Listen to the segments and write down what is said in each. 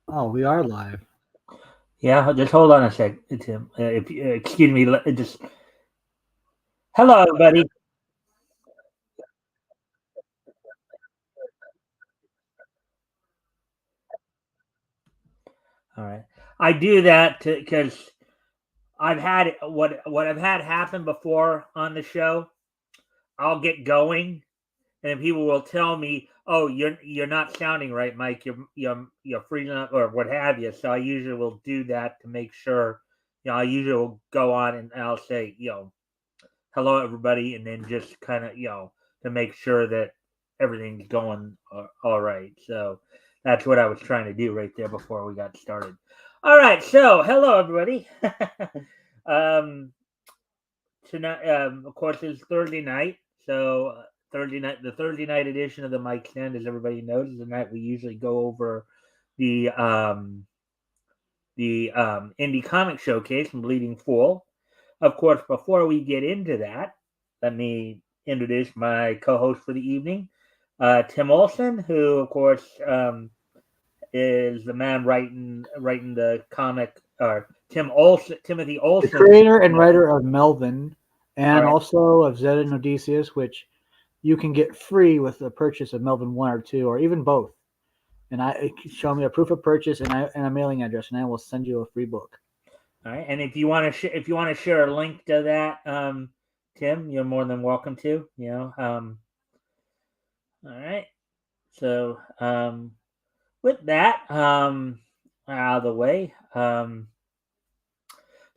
Oh, we are live. Yeah, just hold on a sec, Tim. If excuse me, just hello, everybody. All right, I do that because I've had what I've had happen before on the show. I'll get going, and then people will tell me, "Oh, you're not sounding right, Mike. You're freezing up or what have you." So I usually will do that to make sure. I usually will go on and I'll say, hello everybody, and then just kind of to make sure that everything's going all right. So that's what I was trying to do right there before we got started. All right, so hello everybody. um, Tonight, of course, it's Thursday night. So Thursday night, the Thursday night edition of the Mikestand, as everybody knows, is the night we usually go over the um, the indie comic showcase from Bleeding Fool. Of course, before we get into that, let me introduce my co-host for the evening, Tim Olson, who, of course, is the man writing the comic, or Timothy The Olson. creator and writer of Melvin All and right, also of Zed and Odysseus, which you can get free with the purchase of Melvin 1 or 2 or even both. And show me a proof of purchase and a mailing address, and I will send you a free book. all right. And if you want to share a link to that, Tim, you're more than welcome to. All right. So with that out of the way,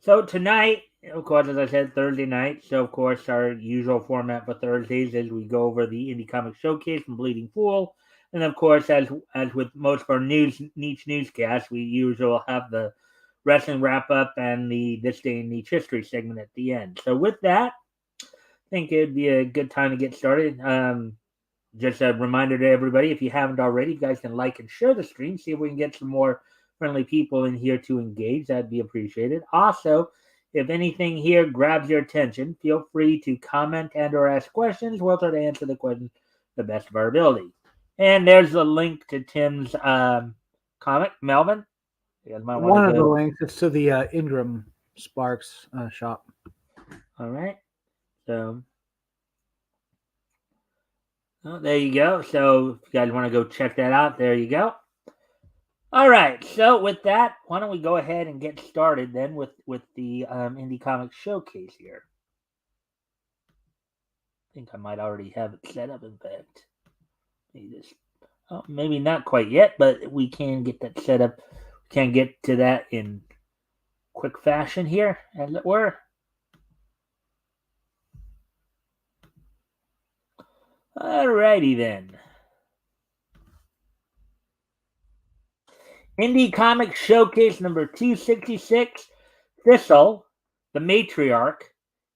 so tonight, of course, as I said, Thursday night. So of course, our usual format for Thursdays is we go over the Indie Comic Showcase from Bleeding Fool, and of course, as with most of our niche newscasts, we usually have the wrestling wrap up and the This Day in Niche History segment at the end. So with that, I think it'd be a good time to get started. Just a reminder to everybody, if you haven't already, you guys can like and share the stream, see if we can get some more friendly people in here to engage. That'd be appreciated. Also, if anything here grabs your attention, feel free to comment and or ask questions. We'll try to answer the question the best of our ability. And there's the link to Tim's comic, Melvin. You guys might want to One of the go. links is to the Ingram Sparks shop. All right. So there you go. So if you guys want to go check that out, there you go. All right. So with that, why don't we go ahead and get started then with the indie comic showcase here. I think I might already have it set up. In fact, maybe just maybe not quite yet, but we can get that set up. We can get to that in quick fashion here, as it were. Alrighty then. Indie Comic Showcase number 266, Thistle, The Matriarch,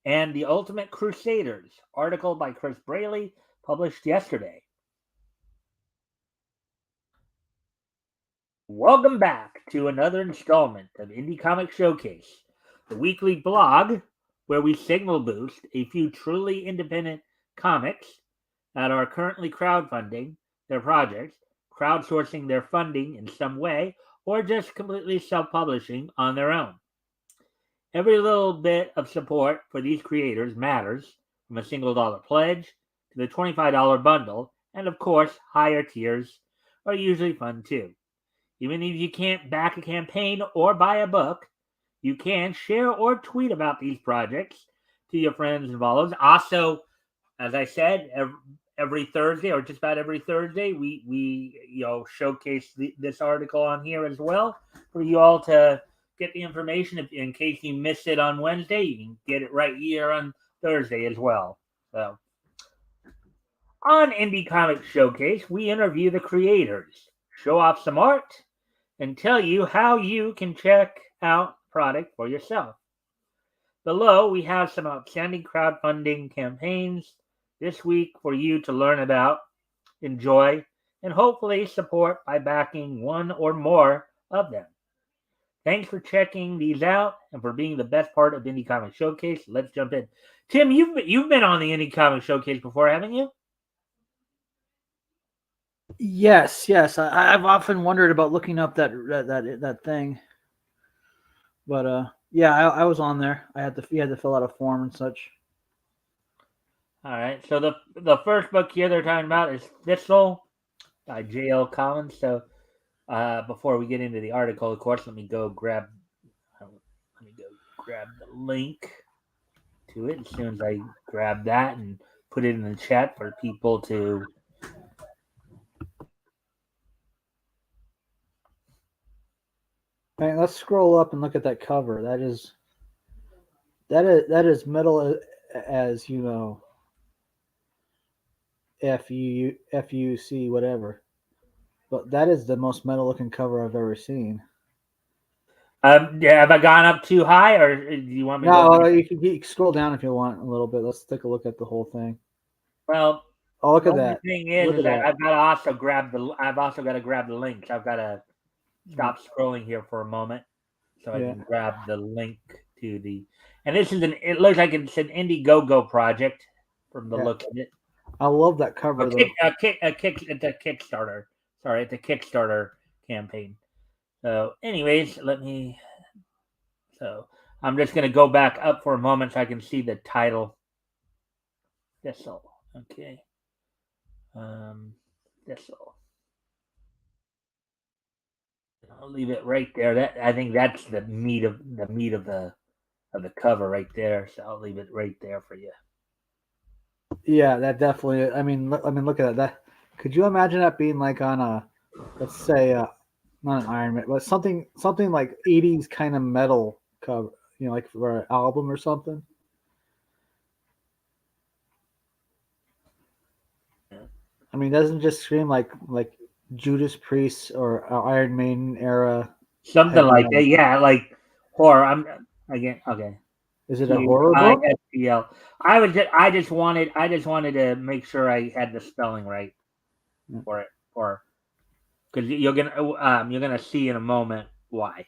and The Ultimate Crusaders. Article by Chris Braley, published yesterday. Welcome back to another installment of Indie Comic Showcase, the weekly blog where we signal boost a few truly independent comics that are currently crowdfunding their projects, crowdsourcing their funding in some way, or just completely self publishing on their own. Every little bit of support for these creators matters, from a single dollar pledge to the $25 bundle, and of course, higher tiers are usually fun too. Even if you can't back a campaign or buy a book, you can share or tweet about these projects to your friends and followers. Also, as I said, every Thursday or just about every Thursday, we showcase this article on here as well for you all to get the information. If, in case you missed it on Wednesday, you can get it right here on Thursday as well. So, on Indie Comics Showcase, we interview the creators, show off some art, and tell you how you can check out the product for yourself. Below, we have some outstanding crowdfunding campaigns this week for you to learn about, enjoy, and hopefully support by backing one or more of them. Thanks for checking these out and for being the best part of Indie Comic Showcase. Let's jump in. Tim, you've been on the Indie Comic Showcase before, haven't you? Yes, yes. I've often wondered about looking up that thing, but yeah, I was on there. You had to fill out a form and such. All right. So the first book here they're talking about is Thistle by J.L. Collins. So before we get into the article, of course, let me go grab the link to it as soon as I grab that and put it in the chat for people to. Hey, let's scroll up and look at that cover. That is metal as you know. FUC whatever. But that is the most metal looking cover I've ever seen. Yeah, have I gone up too high, or do you want me to No, go? you can scroll down if you want a little bit. Let's take a look at the whole thing. Well, Oh, look the at only that. thing Look is at that that. I've also got to grab the links. I've got to stop scrolling here for a moment so I Yeah. can grab the link to the. And this is it looks like it's an Indiegogo project from the Yeah. look of it. I love that cover though. It's a Kickstarter. Sorry, it's a Kickstarter campaign. So, anyways, So, I'm just going to go back up for a moment so I can see the title. Thistle. Okay. Thistle. I'll leave it right there. That I think that's the meat of the cover right there. So I'll leave it right there for you. Yeah, that definitely. Look at that. That could you imagine that being like on a, let's say, not an Iron Man, but something like '80s kind of metal cover. You know, like for an album or something. Yeah. I mean, doesn't just scream like Judas Priest or Iron Maiden era Something heavy like that. metal. Yeah, like horror. I'm again. Okay. Is it a horror book? Qistl. I just wanted to make sure I had the spelling right for it, or because you're gonna see in a moment why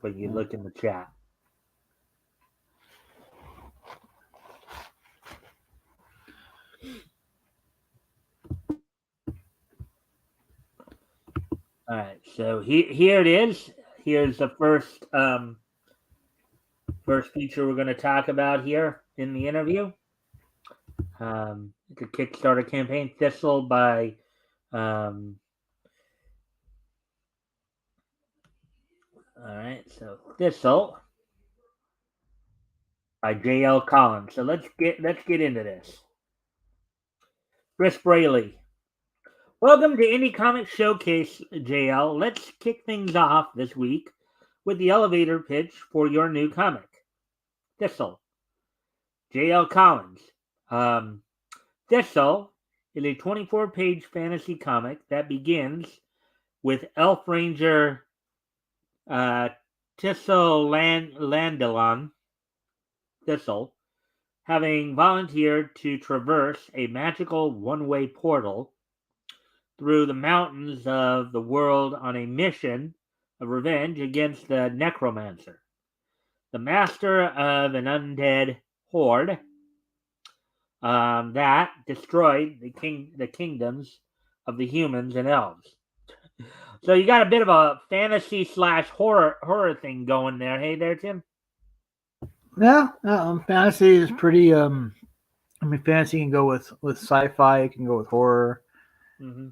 when you look in the chat. All right, so here it is. Here's the first feature we're going to talk about here in the interview. It's a Kickstarter campaign, Thistle by all right, so Thistle by J.L. Collins. So let's get into this. Chris Braley. Welcome to Indie Comic Showcase, JL. Let's kick things off this week with the elevator pitch for your new comic, Thistle. J.L. Collins. Thistle is a 24-page fantasy comic that begins with Elf Ranger Thistle Landalon Thistle having volunteered to traverse a magical one-way portal through the mountains of the world on a mission of revenge against the Necromancer, the master of an undead horde that destroyed the kingdoms of the humans and elves. So you got a bit of a fantasy / horror thing going there. Hey there, Tim. Yeah, fantasy is pretty. I mean, fantasy can go with sci-fi. It can go with horror. Mm-hmm.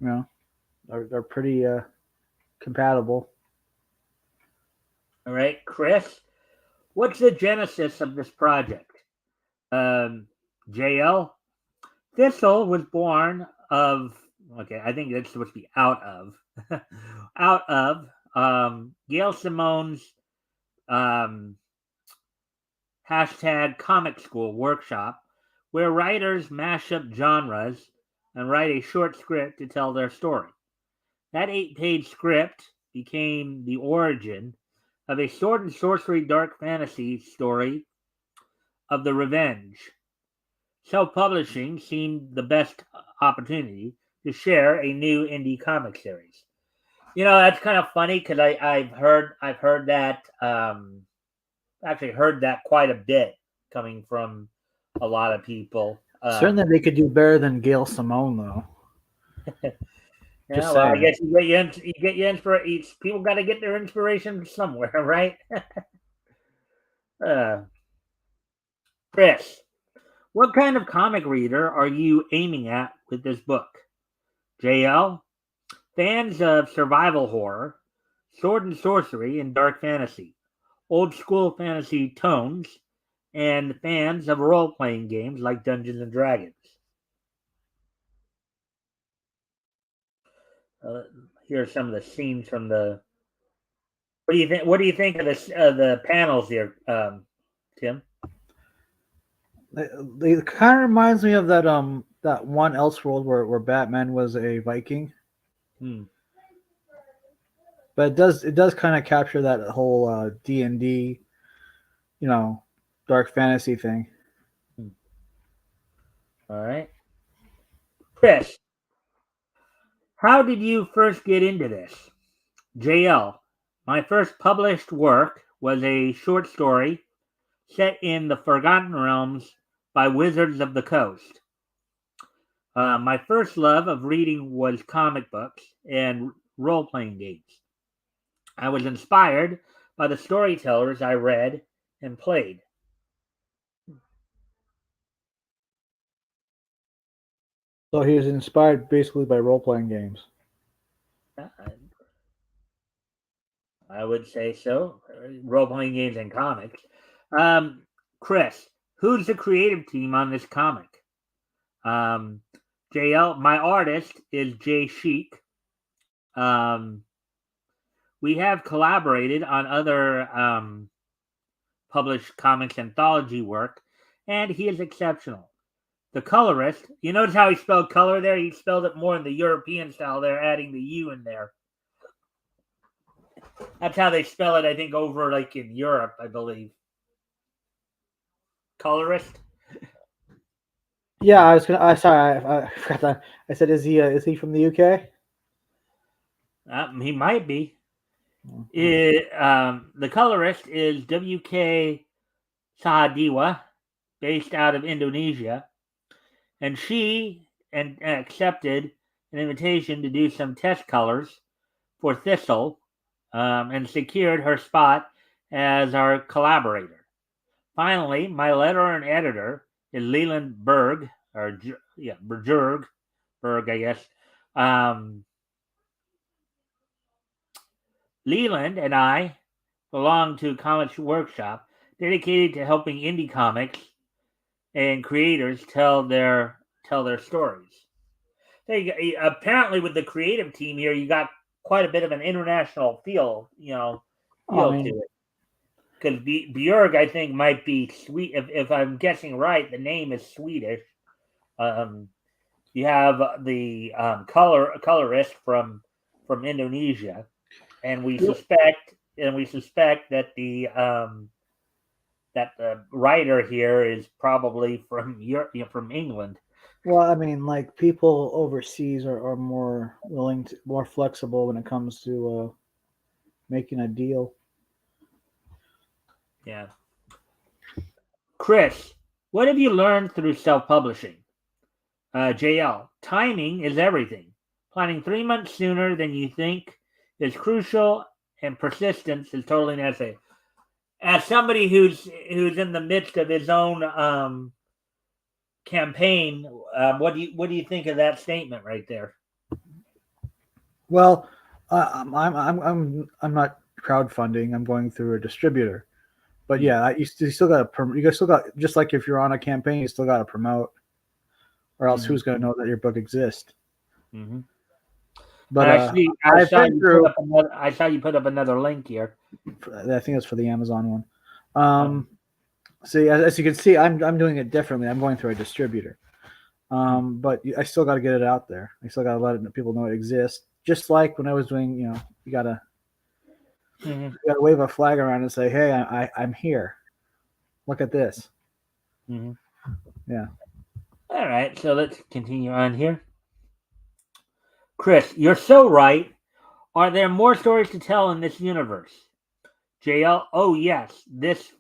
You know, they're pretty compatible. All right, Chris. What's the genesis of this project? JL. Thistle was born of. Okay, I think that's supposed to be out of. out of Gail Simone's hashtag comic school workshop, where writers mash up genres and write a short script to tell their story. That 8-page script became the origin of a sword and sorcery dark fantasy story of the revenge. Self-publishing seemed the best opportunity to share a new indie comic series. That's kind of funny because I've heard that actually heard that quite a bit coming from a lot of people. Certainly, they could do better than Gail Simone, though. Yeah, Just well, I saying. guess you get your inspiration. People got to get their inspiration somewhere, right? uh, Chris, what kind of comic reader are you aiming at with this book? JL, fans of survival horror, sword and sorcery, and dark fantasy, old school fantasy tones, and fans of role playing games like Dungeons and Dragons. Uh, Here are some of the scenes from the. What do you think? What do you think of the panels here, Tim? They kind of reminds me of that one Elseworld where Batman was a Viking, Hmm. but it does kind of capture that whole D&D, you know, dark fantasy thing. Hmm. All right, Chris, how did you first get into this? JL, my first published work was a short story set in the Forgotten Realms by Wizards of the Coast. My first love of reading was comic books and role playing games. I was inspired by the storytellers I read and played. So he was inspired basically by role playing games. Uh, I would say so. Role playing games and comics. Um, Chris, who's the creative team on this comic? Um, JL, my artist is Jay Sheik. Um, we have collaborated on other published comics anthology work, and he is exceptional. The colorist, you notice how he spelled color there? He spelled it more in the European style there, adding the U in there. That's how they spell it, I think, over like in Europe, I believe. Colorist? Yeah, I was gonna. I sorry, I forgot that. I said, is he from the UK? He might be. Oh. The colorist is WK Sahadiwa, based out of Indonesia, and she accepted an invitation to do some test colors for Thistle, and secured her spot as our collaborator. Finally, my letterer and editor is Leland Berg, or yeah, Berg, I guess. Um, Leland and I belong to a comics workshop dedicated to helping indie comics and creators tell their stories. Apparently, with the creative team here, you got quite a bit of an international I feel to mean, it. Because Björg, I think, might be sweet. If I'm guessing right, the name is Swedish. Um, you have the colorist from Indonesia, and we suspect that the writer here is probably from Europe, from England. well, I mean, like people overseas are more willing to, more flexible when it comes to making a deal. Yeah, Chris, what have you learned through self-publishing? JL, timing is everything. Planning 3 months sooner than you think is crucial, and persistence is totally necessary. As somebody who's in the midst of his own campaign, what do you think of that statement right there? Well, I'm not crowdfunding. I'm going through a distributor. But Hmm. yeah, you still got to you still got just like if you're on a campaign, you still got to promote, or else Mm-hmm. who's going to know that your book exists? Mm-hmm. But And actually, I've been through. I saw you put up another link here. I think it's for the Amazon one. Um, See, as you can see, I'm doing it differently. I'm going through a distributor. hmm. But I still got to get it out there. I still got to people know it exists. Just like when I was doing, you gotta Mm-hmm. wave a flag around and say, "Hey, I'm here. Look at this." Mm-hmm. Yeah. All right, so let's continue on here. Chris, you're so right. Are there more stories to tell in this universe? JL, oh yes, this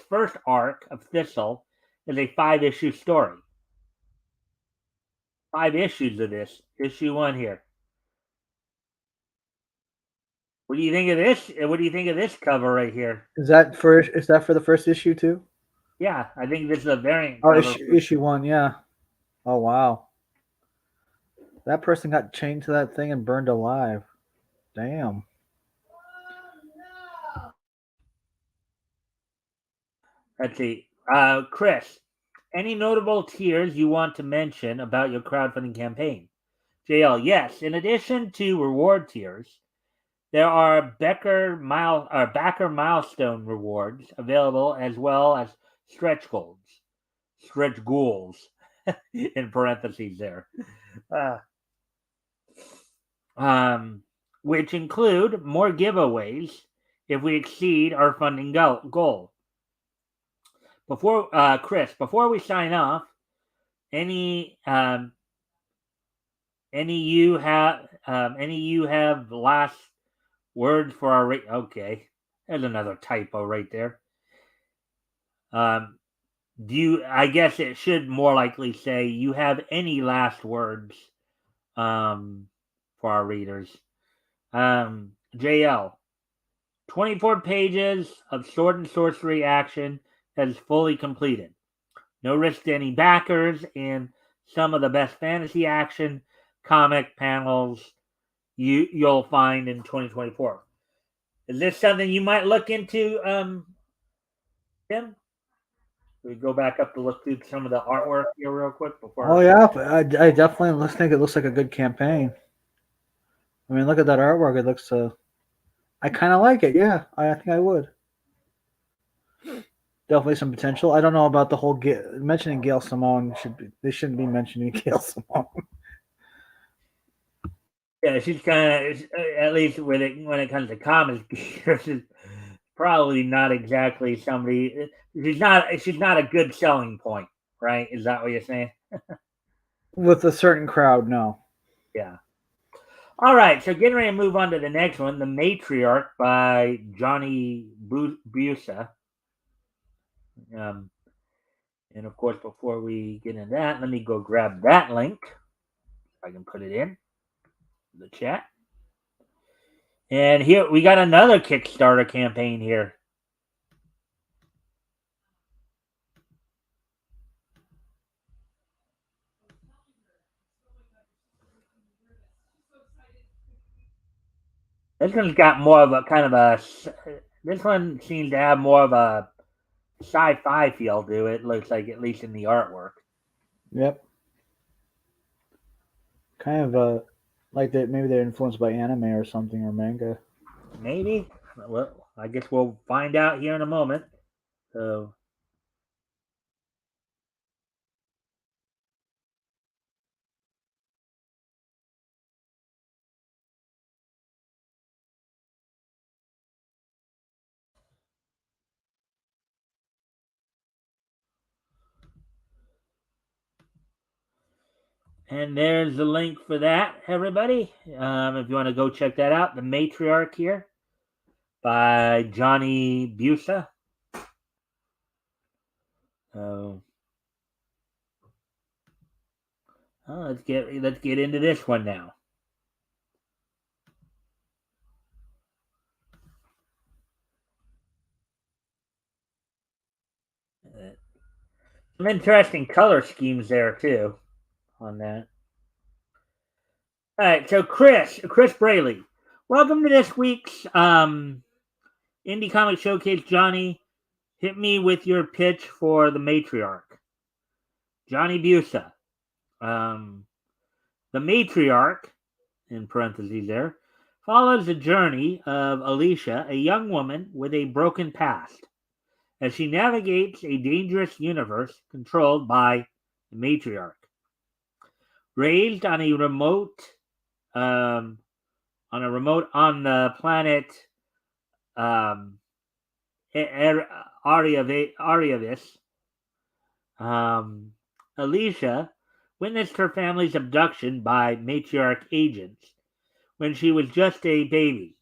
first arc of Thistle is a 5-issue story. 5 issues of this. Issue 1 here. What do you think of this? What do you think of this cover right here? Is that for the first issue too? Yeah, I think this is a variant Oh, cover. issue one, yeah. Oh wow, that person got chained to that thing and burned alive. Damn. Let's see. Chris, any notable tiers you want to mention about your crowdfunding campaign? JL, yes. In addition to reward tiers, there are backer milestone rewards available, as well as stretch goals, in parentheses there, uh, which include more giveaways if we exceed our funding goal. Before Chris, before we sign off, any you have last words for our okay? There's another typo right there. Do you? I guess it should more likely say you have any last words for our readers. JL, 24 pages of sword and sorcery action that is fully completed. No risk to any backers, and some of the best fantasy action comic panels you'll find in 2024. Is this something you might look into, Tim? We go back up to look through some of the artwork here real quick before. Oh yeah, I definitely think it looks like a good campaign. I mean, look at that artwork. It looks. I kind of like it. Yeah, I think I would. Definitely some potential. I don't know about the whole mentioning Gail Simone. They shouldn't be mentioning Gail Simone. Yeah, she's kind of, at least when it comes to comics, she's probably not exactly somebody. She's not a good selling point, right? Is that what you're saying? With a certain crowd, no. Yeah. All right, so getting ready to move on to the next one, The Matriarch by Johnny Busa. And of course, before we get into that, let me go grab that link. I can put it in the chat. And here we got another Kickstarter campaign here. This one's got more of a kind of a. This one seems to have more of a sci-fi feel to it. Looks like, at least in the artwork. Yep. Kind of like that. Maybe they're influenced by anime or something or manga. Maybe. Well, I guess we'll find out here in a moment. So. And there's the link for that, everybody. If you want to go check that out, The Matriarch here by Johnny Busa. Let's get into this one now. Some interesting color schemes there too on that. All right, so Chris Braley, welcome to this week's Indie Comic Showcase. Johnny, hit me with your pitch for The Matriarch. Johnny Busa. The Matriarch, in parentheses there, follows the journey of Alicia, a young woman with a broken past, as she navigates a dangerous universe controlled by the Matriarch. Raised on a remote on the planet Ariavis, Alicia witnessed her family's abduction by matriarch agents, when she was just a baby.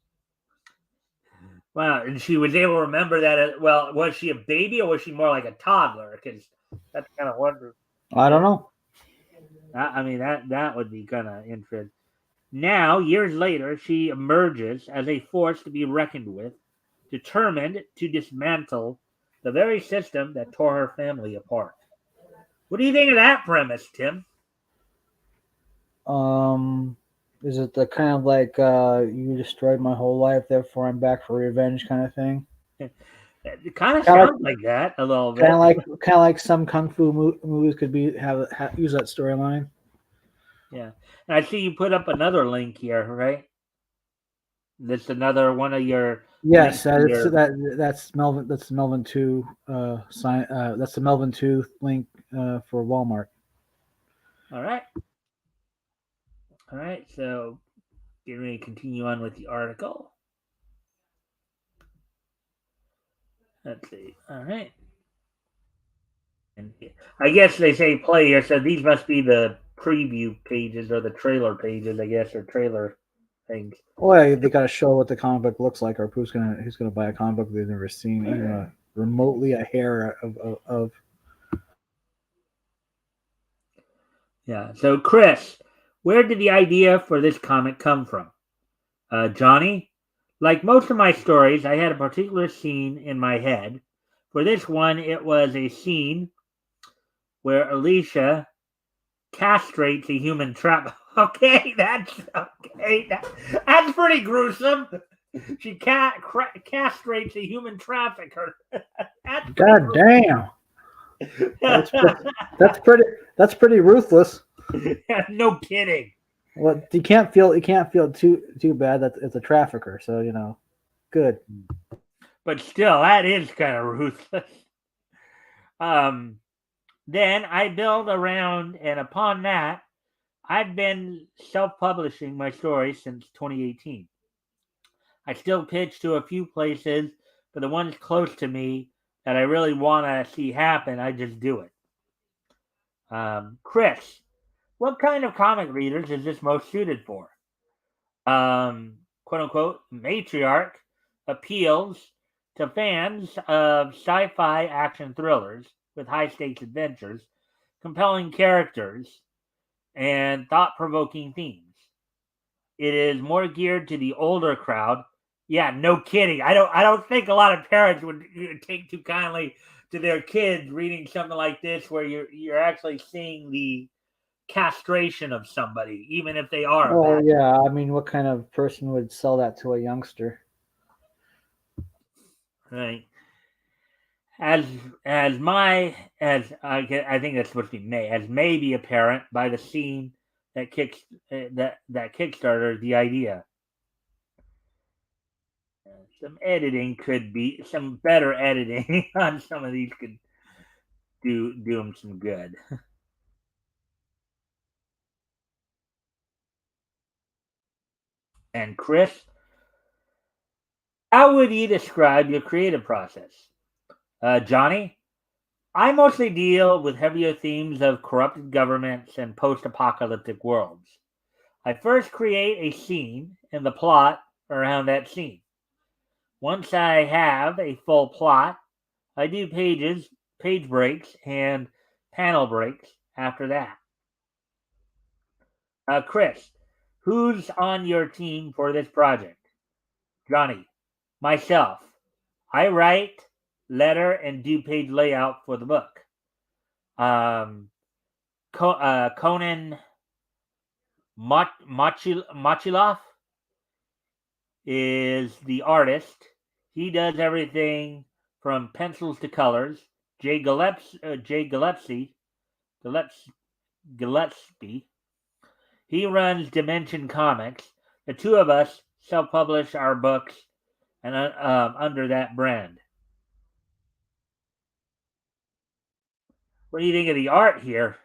Wow, and she was able to remember that. Well, was she a baby or was she more like a toddler? Because that's kind of wonder. I don't know. I mean, that would be kind of interesting. Now, years later, she emerges as a force to be reckoned with, determined to dismantle the very system that tore her family apart. What do you think of that premise, Tim? Is it the kind of like you destroyed my whole life, therefore I'm back for revenge kind of thing? It kind of Kind of sounds like that a little kind bit. of like kind of like some kung fu movies could be use that storyline. Yeah. And I see you put up another link here, right? That's another one of your links Yes, to it's your. that's Melvin. That's the Melvin two sign. That's the Melvin two link for Walmart. All right. All right. So, getting ready to continue on with the article. Let's see. All right. And I guess they say play here, so these must be the preview pages or the trailer pages, I guess, or trailer things. Well, they got to show what the comic book looks like, or who's gonna buy a comic book they've never seen, even remotely a hair of. Yeah. So, Chris, where did the idea for this comic come from? Johnny, like most of my stories, I had a particular scene in my head. For this one, it was a scene where Alicia castrates a human trap. Okay, that's okay. That's pretty gruesome. She castrates a human trafficker. That's pretty God damn, that's that's pretty that's pretty ruthless. no kidding. Well, you can't feel too bad that it's a trafficker. So good. But still, that is kind of ruthless. Um, then I build around, and upon that, I've been self publishing my stories since 2018. I still pitch to a few places, but the ones close to me that I really want to see happen, I just do it. Chris, what kind of comic readers is this most suited for? Quote unquote, matriarch appeals to fans of sci fi action thrillers with high stakes adventures, compelling characters, and thought provoking themes. It is more geared to the older crowd. Yeah, no kidding. I don't think a lot of parents would take too kindly to their kids reading something like this where you're actually seeing the castration of somebody, even if they are a Well, bad. yeah. I mean, what kind of person would sell that to a youngster? Right. As I think that's supposed to be may be apparent by the scene that that Kickstarter the idea. Some editing could be some better editing on some of these could do them some good. And Chris, how would you describe your creative process? Johnny, I mostly deal with heavier themes of corrupted governments and post-apocalyptic worlds. I first create a scene and the plot around that scene. Once I have a full plot, I do page breaks, and panel breaks after that. Chris, who's on your team for this project? Johnny, myself. I write, letter, and do page layout for the book. Um, Conan Machilov is the artist. He does everything from pencils to colors. Jay Gillespie, he runs Dimension Comics. The two of us self-publish our books and under that brand. What do you think of the art here?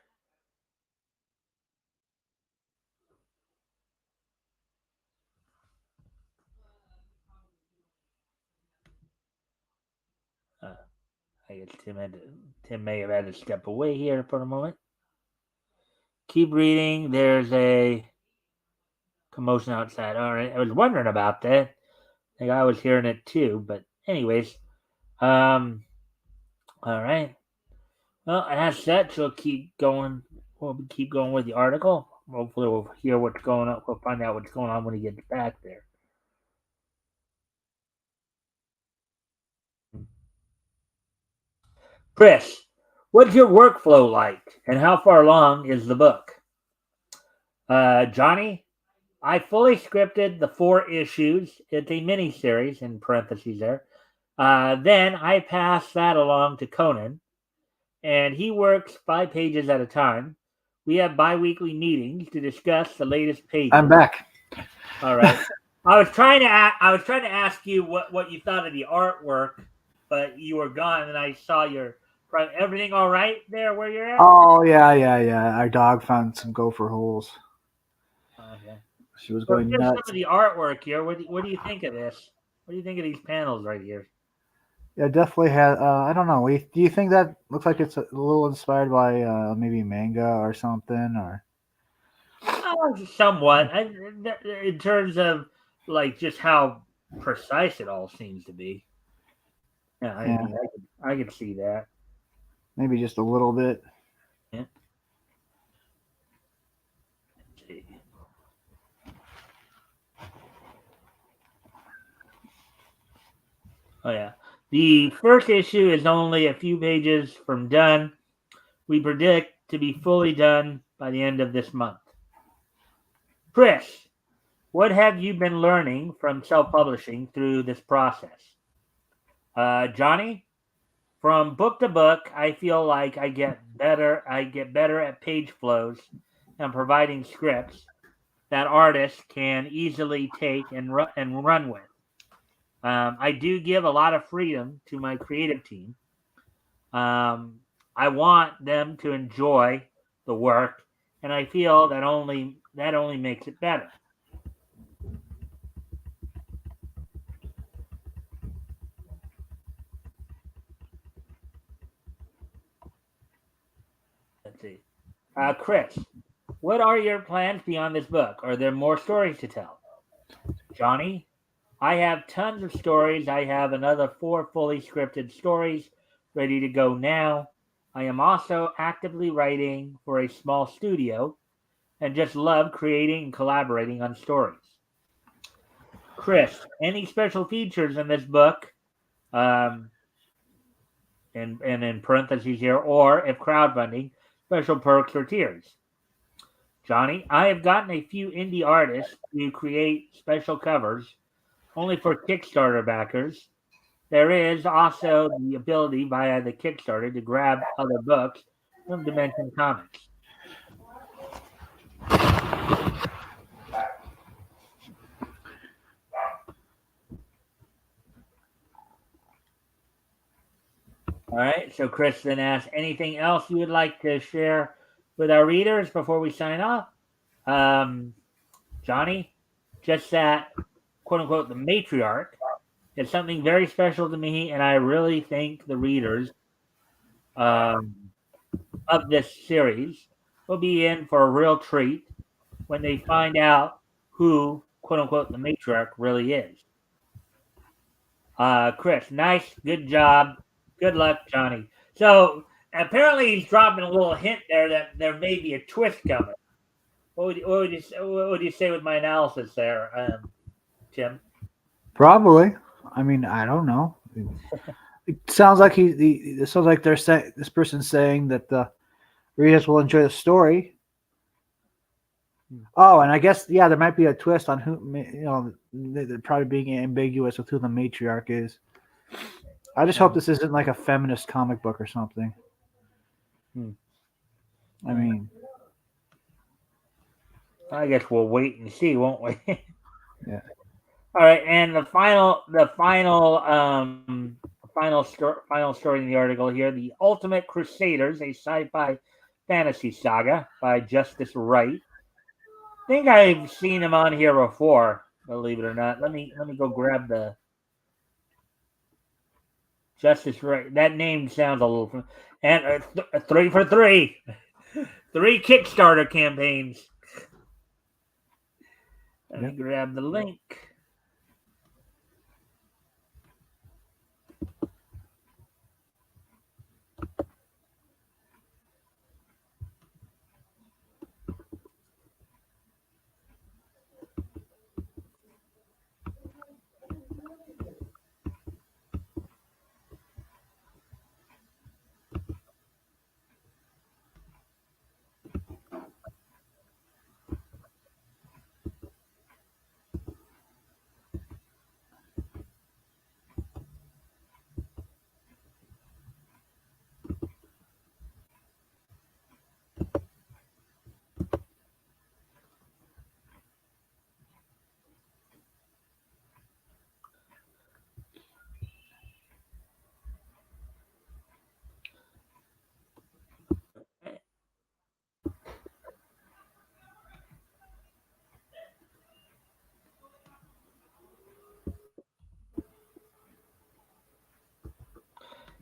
Uh, I guess Tim may have had to step away here for a moment. Keep reading. There's a commotion outside. All right, I was wondering about that. I think I was hearing it too. But anyways, um, all right. Well, as such, we'll keep going. We'll keep going with the article. Hopefully, we'll hear what's going on. We'll find out what's going on when he gets back there. Chris, what's your workflow like, and how far along is the book? Johnny, I fully scripted the 4 issues. It's a mini series in parentheses there. Then I passed that along to Conan, and he works 5 pages at a time. We have bi-weekly meetings to discuss the latest pages. I'm back. All right. I was trying to ask you what you thought of the artwork, but you were gone, and I saw your everything all right there where you're at. Oh yeah. Our dog found some gopher holes. Okay. She was going nuts. Some of the artwork here. What do you think of this? What do you think of these panels right here? Yeah, definitely had. I don't know. Do you think that looks like it's a little inspired by maybe manga or something? Or Somewhat. In terms of like just how precise it all seems to be. Yeah, I mean, I can see that. Maybe just a little bit. Yeah. Let's see. Oh yeah. The first issue is only a few pages from done. We predict to be fully done by the end of this month. Chris, what have you been learning from self-publishing through this process? Johnny, from book to book, I feel like I get better at page flows and providing scripts that artists can easily take and run with. I do give a lot of freedom to my creative team. I want them to enjoy the work, and I feel that only makes it better. Let's see. Chris, what are your plans beyond this book? Are there more stories to tell? Johnny, I have tons of stories. I have another 4 fully scripted stories ready to go now. I am also actively writing for a small studio and just love creating and collaborating on stories. Chris, any special features in this book? And in parentheses here, or if crowdfunding, special perks or tiers. Johnny, I have gotten a few indie artists to create special covers only for Kickstarter backers. There is also the ability via the Kickstarter to grab other books from Dimension Comics. All right, so Chris then asks, anything else you would like to share with our readers before we sign off? Johnny, just that, quote unquote, the matriarch is something very special to me, and I really think the readers of this series will be in for a real treat when they find out who, quote unquote, the matriarch really is. Chris, nice, good job. Good luck, Johnny. So apparently he's dropping a little hint there that there may be a twist coming. What would you say with my analysis there, Tim? Probably. I mean, I don't know. It sounds like it sounds like they're saying this person's saying that the readers will enjoy the story. Oh, and I guess there might be a twist on who they're probably being ambiguous with who the matriarch is. I just hope this isn't like a feminist comic book or something. I mean, I guess we'll wait and see, won't we? Yeah. All right, and the final story in the article here: The Ultimate Crusaders, a sci-fi fantasy saga by Justice Wright. I think I've seen him on here before, believe it or not. Let me go grab the Justice Wright. That name sounds a little. And 3 for 3, 3 Kickstarter campaigns. Let me grab the link.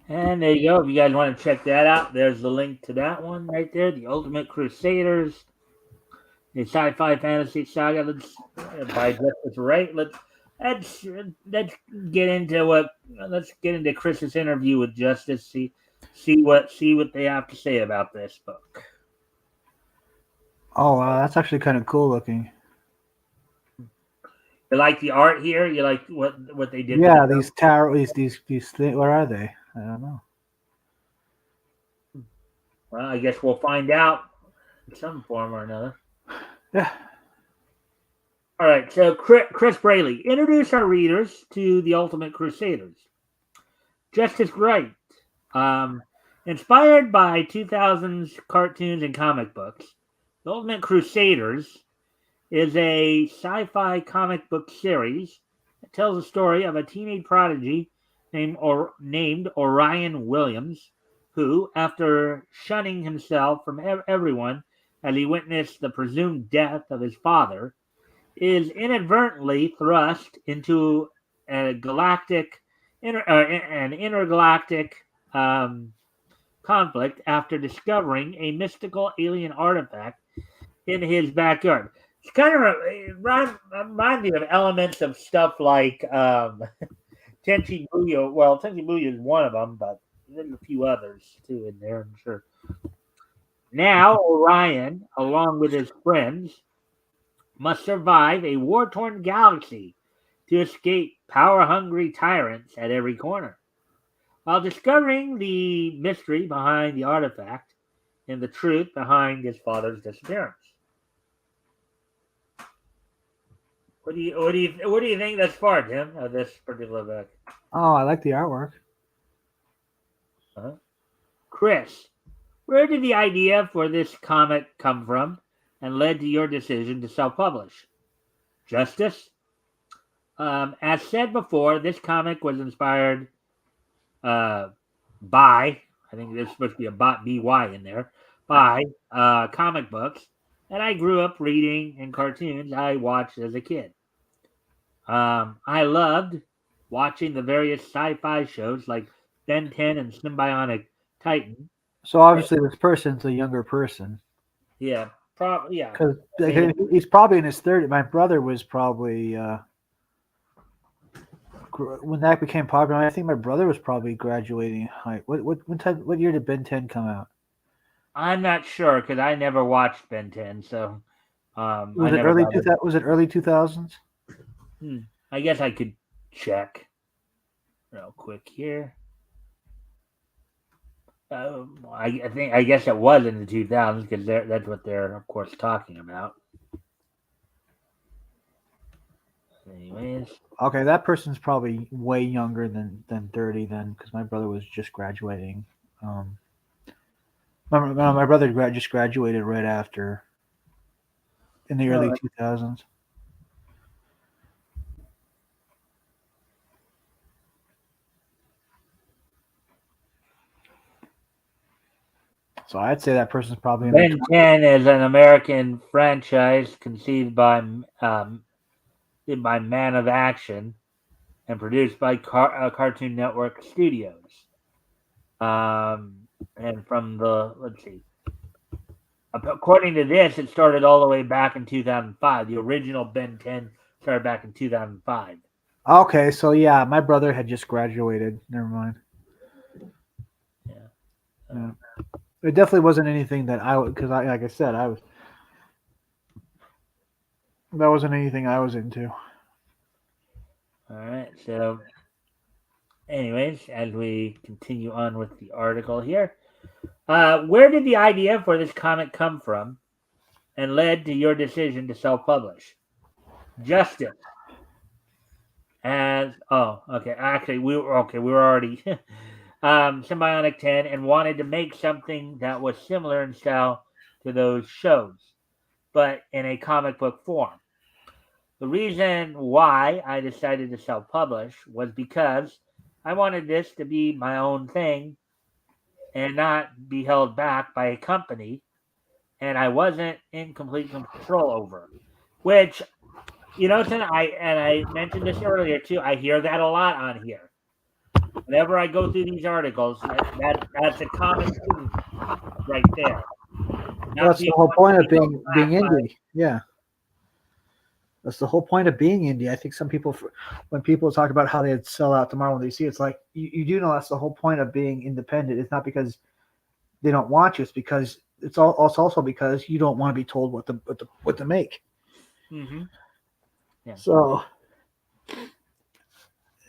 And there you go. If you guys want to check that out, there's the link to that one right there. The Ultimate Crusaders, the sci-fi fantasy saga. By Justice Wright. Let's get into let's get into Chris's interview with Justice. See what they have to say about this book. Oh, wow, that's actually kind of cool looking. You like the art here? You like what they did? Yeah, these tarot, these things. What are they? I don't know. Well, I guess we'll find out in some form or another. Yeah. All right. So, Chris Braley, introduce our readers to the Ultimate Crusaders. Justice Wright, inspired by 2000s cartoons and comic books, the Ultimate Crusaders is a sci-fi comic book series that tells the story of a teenage prodigy named Orion Williams, who, after shunning himself from everyone as he witnessed the presumed death of his father, is inadvertently thrust into a an intergalactic conflict after discovering a mystical alien artifact in his backyard. It's kind of remind me of elements of stuff like Tenchi Muyo. Well, Tenchi Muyo is one of them, but there's a few others too in there, I'm sure. Now, Orion, along with his friends, must survive a war-torn galaxy to escape power-hungry tyrants at every corner, while discovering the mystery behind the artifact and the truth behind his father's disappearance. What do you think thus far, Tim, of this particular book? Oh, I like the artwork. Chris, where did the idea for this comic come from and led to your decision to self-publish? Justice? As said before, this comic was inspired by, I think there's supposed to be a BY in there, by comic books that I grew up reading and cartoons I watched as a kid. I loved watching the various sci-fi shows like Ben 10 and Symbionic Titan. So obviously, this person's a younger person. Yeah, probably. Yeah, because he's probably in his 30s. My brother was probably when that became popular. I think my brother was probably graduating high. What year did Ben 10 come out? I'm not sure because I never watched Ben 10. So was it early 2000? Was it early 2000s? I guess I could check real quick here. I guess it was in the 2000s because that's what they're of course talking about. Anyways, okay, that person's probably way younger than 30 then, because my brother was just graduating. My brother just graduated right after, in the early 2000s. So I'd say that person's probably in Ben 10 is an American franchise conceived by Man of Action and produced by Cartoon Network Studios. And from the, let's see, According to this, it started all the way back in 2005. The original Ben 10 started back in 2005. Okay, so yeah, my brother had just graduated. Never mind. Yeah. Yeah. It definitely wasn't anything that I would, because like I said, that wasn't anything I was into. All right. So, anyways, as we continue on with the article here, where did the idea for this comic come from and led to your decision to self-publish? Justice. As okay, actually we were okay. We were already Symbiotic 10 and wanted to make something that was similar in style to those shows, but in a comic book form. The reason why I decided to self publish was because I wanted this to be my own thing and not be held back by a company, and I wasn't in complete control over. Which, I mentioned this earlier too. I hear that a lot on here. Whenever I go through these articles, that's a common theme right there. Well, Not that's the being whole want to point of be held being back by. indie. Yeah, that's the whole point of being indie. I think some people, when people talk about how they'd sell out tomorrow when they see, it's like you do know that's the whole point of being independent. It's not because they don't want you. It's because it's also because you don't want to be told what to make. Mm-hmm. Yeah. So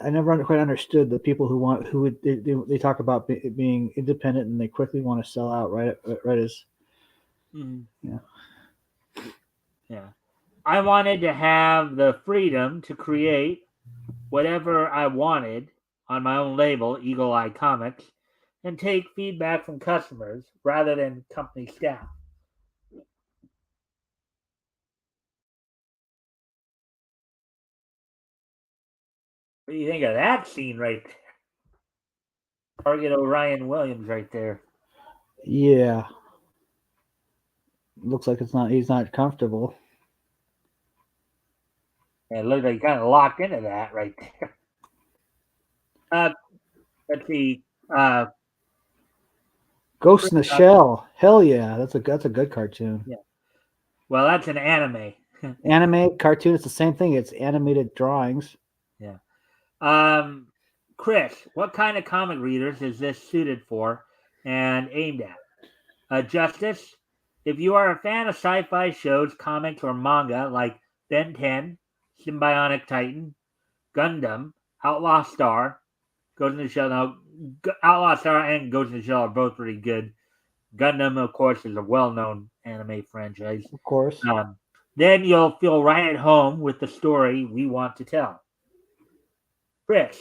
I never quite understood the people who would they talk about being independent and they quickly want to sell out right as Mm-hmm. yeah. Yeah. I wanted to have the freedom to create whatever I wanted on my own label, Eagle Eye Comics, and take feedback from customers rather than company staff. What do you think of that scene right there? Target Orion Williams right there. Yeah, looks like he's not comfortable. And it looks like he kind of locked into that right there. Uh, let's see. Uh, Ghost in the Shell. Hell yeah, that's a good cartoon. yeah. Well, that's an anime. Anime cartoon. It's the same thing. It's animated drawings. Yeah. Um, Chris, what kind of comic readers is this suited for and aimed at? Justice, if you are a fan of sci-fi shows, comics, or manga like Ben 10, Symbionic Titan, Gundam, Outlaw Star, Ghost in the Shell. Now, Outlaw Star and Ghost in the Shell are both pretty good. Gundam, of course, is a well-known anime franchise. Of course. Then you'll feel right at home with the story we want to tell. Chris,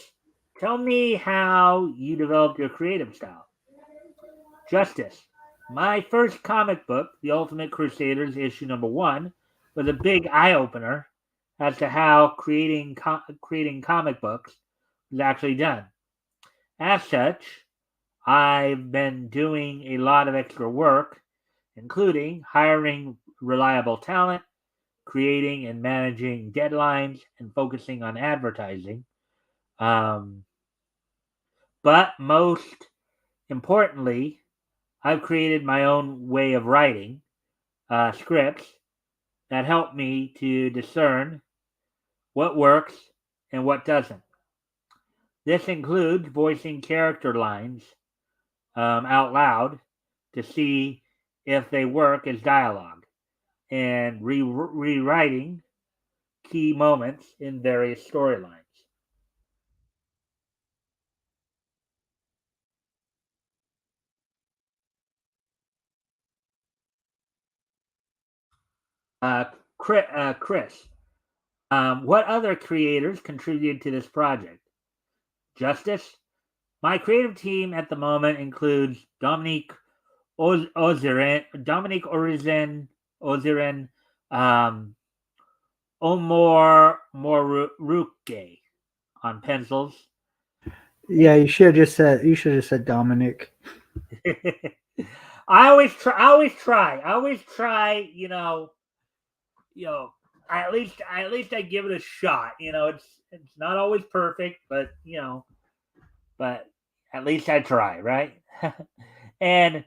tell me how you developed your creative style. Justice, my first comic book, The Ultimate Crusaders, issue number 1, was a big eye opener as to how creating comic books was actually done. As such, I've been doing a lot of extra work, including hiring reliable talent, creating and managing deadlines, and focusing on advertising. Um, but most importantly, I've created my own way of writing scripts that help me to discern what works and what doesn't. This includes voicing character lines out loud to see if they work as dialogue and rewriting key moments in various storylines. Uh, Chris, what other creators contributed to this project? Justice, my creative team at the moment includes Dominique Ozirin, um, Omar Moruke on pencils. Yeah, you should have just said Dominic. I always try. You know. At least I give it a shot. It's not always perfect, but but at least I try, right? And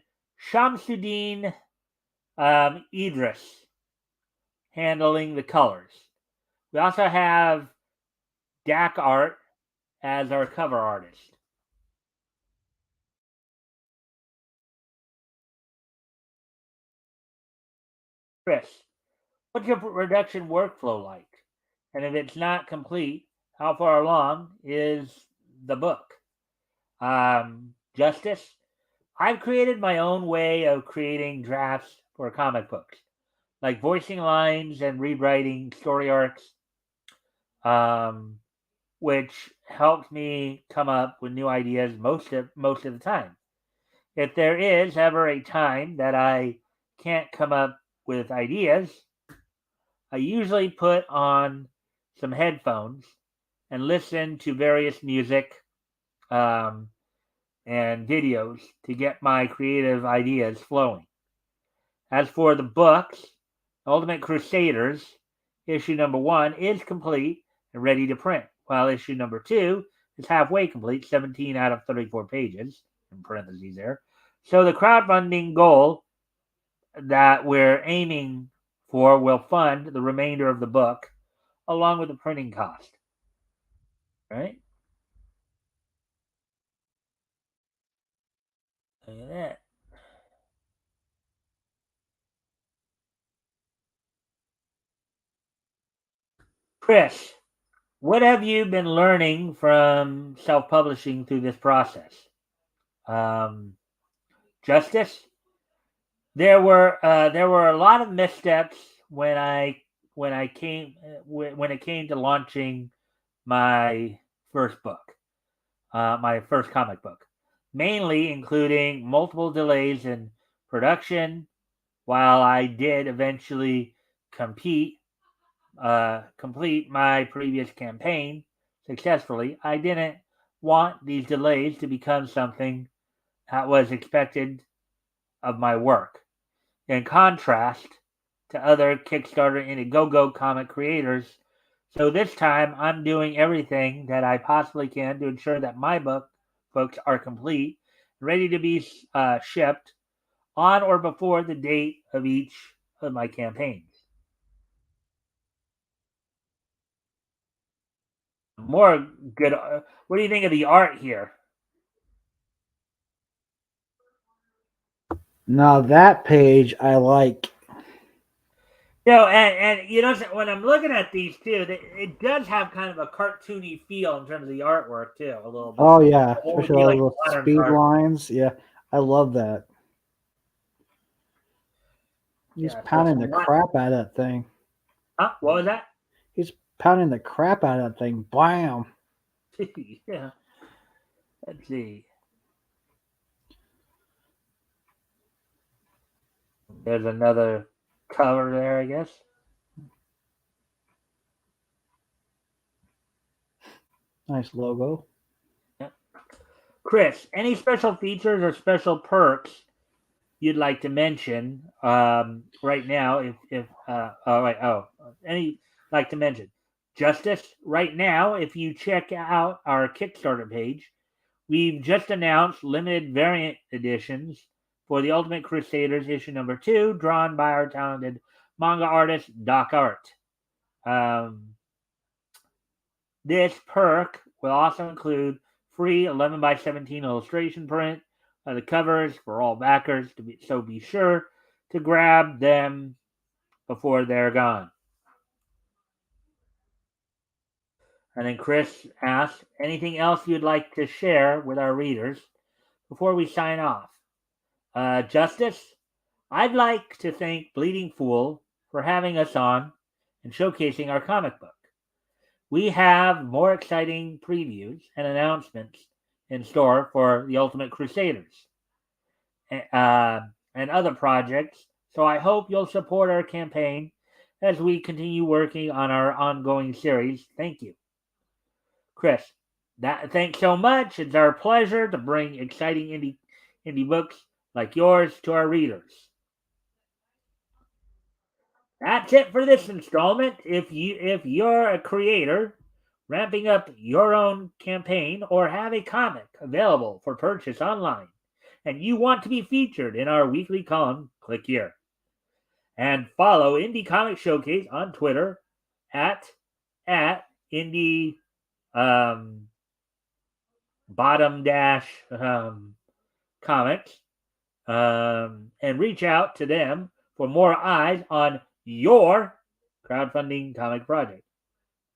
Shamsuddin Idris handling the colors. We also have Dak Art as our cover artist. Chris, what's your production workflow like? And if it's not complete, how far along is the book? Justice, I've created my own way of creating drafts for comic books, like voicing lines and rewriting story arcs, um, which helps me come up with new ideas most of the time. If there is ever a time that I can't come up with ideas, I usually put on some headphones and listen to various music um, and videos to get my creative ideas flowing. As for the books, Ultimate Crusaders, issue number 1 is complete and ready to print, while issue number 2 is halfway complete, 17 out of 34 pages, in parentheses there. So the crowdfunding goal that we're aiming for will fund the remainder of the book along with the printing cost. Right? Look at that. Chris, what have you been learning from self-publishing through this process? Um, Justice, there were a lot of missteps when it came to launching my first book, my first comic book, mainly including multiple delays in production. While I did eventually compete complete my previous campaign successfully, I didn't want these delays to become something that was expected of my work. In contrast to other Kickstarter and Indiegogo comic creators, so this time I'm doing everything that I possibly can to ensure that my books are complete, ready to be shipped on or before the date of each of my campaigns. More good. What do you think of the art here? Now that page I like. And when I'm looking at these too, it does have kind of a cartoony feel in terms of the artwork too, a little bit. Oh yeah, What would especially be all like those modern speed art? lines. Yeah, I love that. He's Yeah, so pounding the some crap out of that thing. huh? What was that? He's pounding the crap out of that thing. Bam. Yeah. Let's see. There's another cover there, I guess. Nice logo. Yeah. Chris, any special features or special perks you'd like to mention right now? If oh right oh any like to mention Justice right now. If you check out our Kickstarter page, we've just announced limited variant editions for the Ultimate Crusaders issue number 2, drawn by our talented manga artist Doc Art. Um, this perk will also include free 11 by 17 illustration print of the covers for all backers. So be sure to grab them before they're gone. And then Chris asks, anything else you'd like to share with our readers before we sign off? Justice, I'd like to thank Bleeding Fool for having us on and showcasing our comic book. We have more exciting previews and announcements in store for the Ultimate Crusaders uh, and other projects. So I hope you'll support our campaign as we continue working on our ongoing series. Thank you, Chris. Thanks so much. It's our pleasure to bring exciting indie books like yours to our readers. That's it for this installment. If you're a creator ramping up your own campaign or have a comic available for purchase online and you want to be featured in our weekly column, click here. And follow Indie Comic Showcase on Twitter at Indie bottom dash comics, and reach out to them for more eyes on your crowdfunding comic project.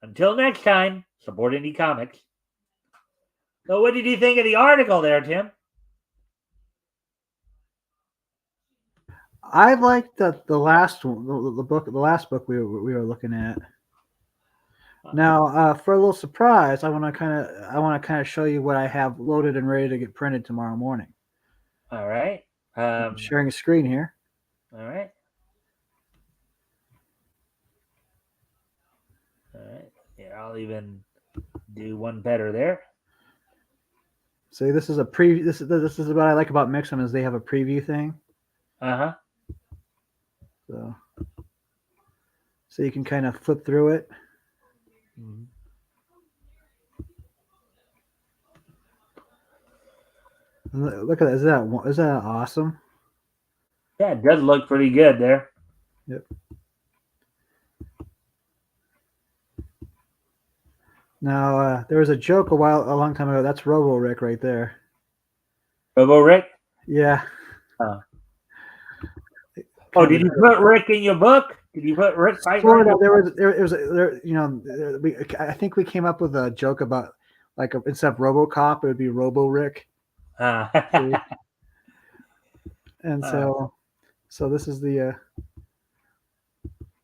Until next time, support indie comics. So, what did you think of the article there, Tim? I liked the last one, the last book we were looking at. Now, for a little surprise, I want to kind of show you what I have loaded and ready to get printed tomorrow morning. All right. I'm sharing a screen here. All right. All right. Here, I'll even do one better there. See, this is a preview. This is what I like about Mixum is they have a preview thing. Uh-huh. So you can kind of flip through it. Mm-hmm. Look at that. Is that awesome? Yeah, it does look pretty good there. Yep. Now, there was a joke a long time ago. That's Robo Rick right there. Robo Rick? Yeah. Oh, did you put Rick in your book? Did you put Rick fight? I think we came up with a joke about like instead of RoboCop, it would be Robo Rick. And so this is the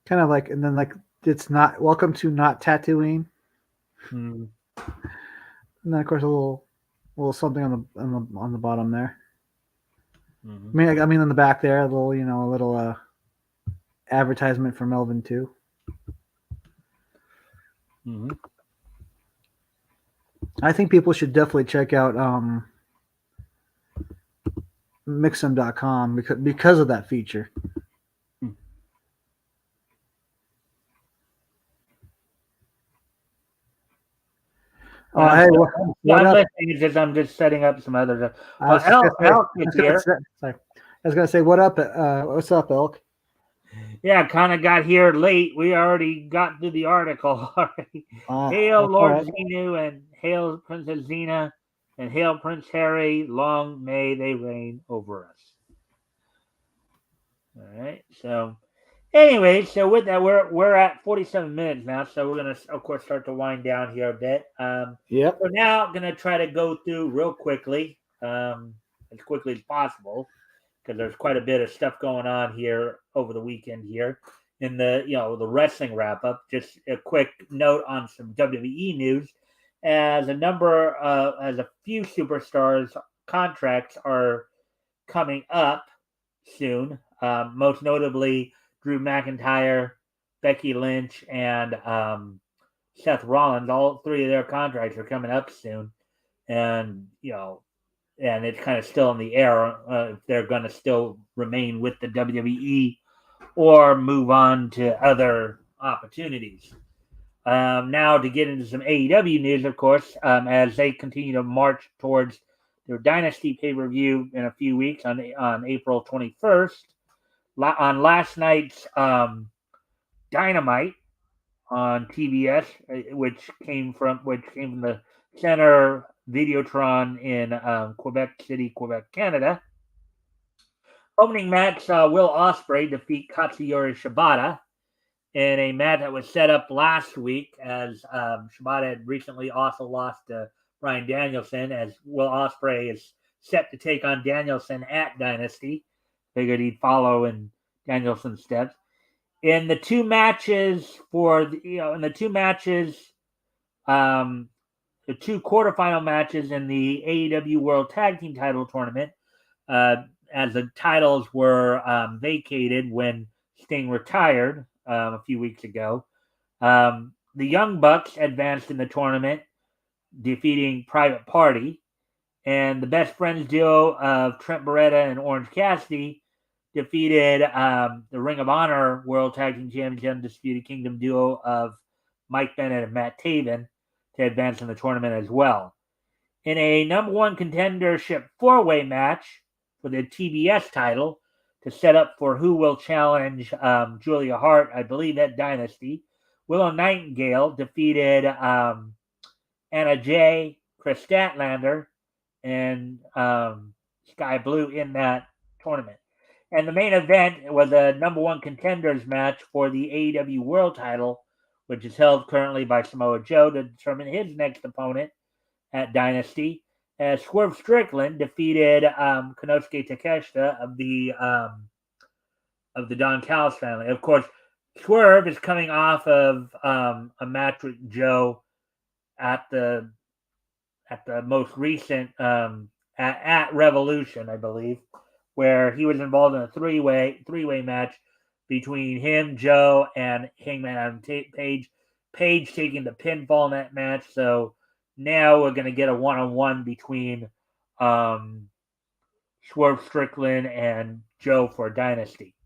kind of like, and then like it's not welcome to not Tatooine. And then of course a little something on the bottom there. I mean on the back there, a little advertisement for Melvin too. I think people should definitely check out Mixum.com because of that feature. Hey, what up? I'm just setting up some other stuff. Elk is here. I was going to say, what up? What's up, Elk? Yeah, kind of got here late. We already got through the article already. Hail Lord Xenu and hail Princess Xena and hail Prince Harry. Long may they reign over us. All right. So, anyway, so with that, we're at 47 minutes now. So we're gonna, of course, start to wind down here a bit. Yep. So now I'm gonna try to go through real quickly, as quickly as possible, because there's quite a bit of stuff going on here over the weekend here in the the wrestling wrap up. Just a quick note on some WWE news, as a few superstars contracts are coming up soon. Most notably Drew McIntyre, Becky Lynch, and Seth Rollins. All three of their contracts are coming up soon, and and it's kind of still in the air if they're going to still remain with the WWE or move on to other opportunities. Now to get into some AEW news, of course, as they continue to march towards their Dynasty pay-per-view in a few weeks on April 21st. On last night's Dynamite on TBS, which came from the Center Videotron in Quebec City, Quebec, Canada. Opening match, Will Ospreay defeat Katsuyori Shibata in a match that was set up last week, as Shibata had recently also lost to Bryan Danielson, as Will Ospreay is set to take on Danielson at Dynasty. Figured he'd follow in Danielson's steps. In the two matches the two quarterfinal matches in the AEW World Tag Team Title Tournament, as the titles were vacated when Sting retired a few weeks ago. The Young Bucks advanced in the tournament, defeating Private Party, and the Best Friends duo of Trent Beretta and Orange Cassidy defeated the Ring of Honor World Tag Team Champions Undisputed Kingdom duo of Mike Bennett and Matt Taven to advance in the tournament as well. In a number one contendership four-way match for the TBS title, to set up for who will challenge Julia Hart, I believe, at Dynasty. Willow Nightingale defeated Anna Jay, Chris Statlander, and Sky Blue in that tournament. And the main event was a number one contenders match for the AEW World title, which is held currently by Samoa Joe to determine his next opponent at Dynasty. As Swerve Strickland defeated Konosuke Takeshita of the Don Callis family. Of course, Swerve is coming off of a match with Joe at the most recent at Revolution, I believe, where he was involved in a three-way match between him, Joe, and Hangman Adam Page. Page taking the pinfall in that match. So now we're going to get a one-on-one between Swerve Strickland and Joe for Dynasty.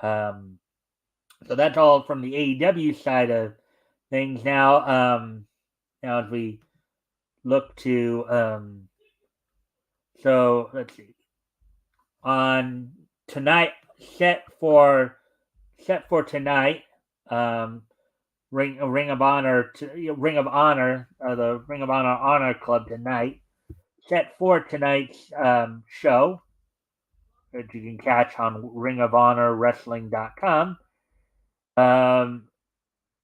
So that's all from the AEW side of things. Now as we look to so let's see, on tonight, set for tonight, Ring of Honor, the Ring of Honor Honor Club tonight, set for tonight's show that you can catch on ringofhonorwrestling.com.